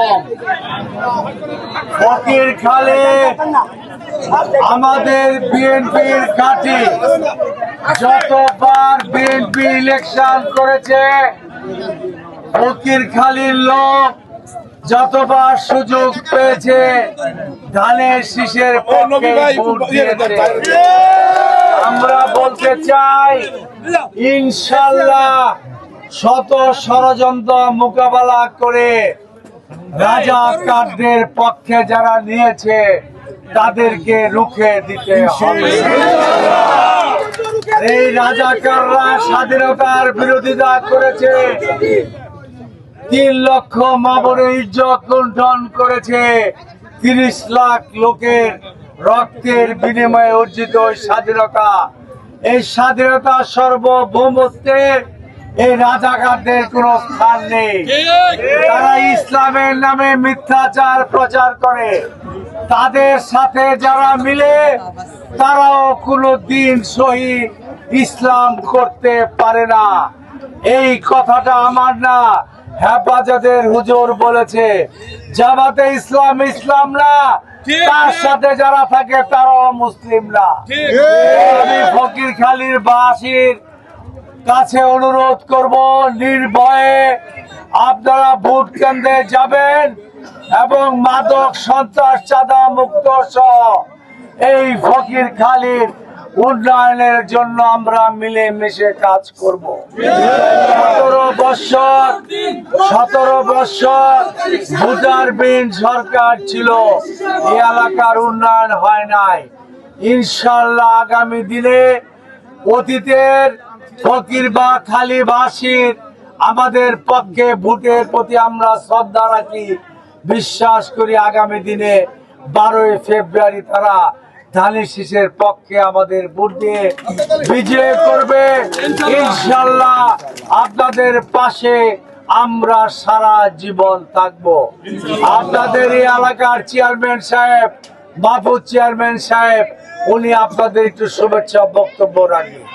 কম। ফকিরখালী আমাদের বিএনপির ঘাঁটি। যতবার বিএনপি ইলেকশন করেছে, ফকিরখালীর লোক যতবার সুযোগ পেয়েছে ধানের শীষের পক্ষে ভোট দিয়েছে। আমরা বলতে চাই, ইনশাল্লাহ শত ষড়যন্ত্র মোকাবেলা করে রাজাকারদের পক্ষে যারা নিয়েছে তাদেরকে রুখে দিতে হবে। এই রাজাকাররা স্বাধীনতার বিরোধিতা করেছে, 3 লক্ষ মা বোনের ইজ্জত লুণ্ঠন করেছে, 30 লাখ লোকের রক্তের বিনিময়ে অর্জিত স্বাধীনতা। এই স্বাধীনতা সার্বভৌমত্বে এই রাজাকারদের কোনো স্থান নেই। তারা ইসলামের নামে মিথ্যাচার প্রচার করে। তাদের সাথে যারা মিলে তারাও কোনো দিন সহি ইসলাম করতে পারে না। এই কথাটা আমার না, হেফাজতের হুজুর বলেছে। জামাতে ইসলাম ইসলাম না, তার সাথে যারা থাকে তারাও মুসলিম না। আমি ফকিরখালীর বাসীর কাছে অনুরোধ করব, নির্ভয়ে আপনারা ভোট কেন্দ্রে যাবেন এবং মাদক সন্ত্রাস চাঁদা মুক্ত সহ এই ফকিরখালীর উন্নয়নের জন্য আমরা মিলেমিশে কাজ করব। 17 বছর ভোটারবিহীন সরকার ছিল, এই এলাকার উন্নয়ন হয় নাই। ইনশাল্লাহ আগামী দিনে অতীতের ফকির বা খালীবাসীর আমাদের পক্ষে ভোটের প্রতি আমরা শ্রদ্ধা রাখি, বিশ্বাস করি আগামী দিনে 12 ফেব্রুয়ারি তারা ধানের শীষের পক্ষে আমাদের ভোট দিয়ে বিজয় করবে। ইনশাল্লাহ আপনাদের পাশে আমরা সারা জীবন থাকব। আপনাদের এই এলাকার চেয়ারম্যান সাহেব, মাহফুজ চেয়ারম্যান সাহেব, উনি আপনাদের একটু শুভেচ্ছা বক্তব্য রাখবেন।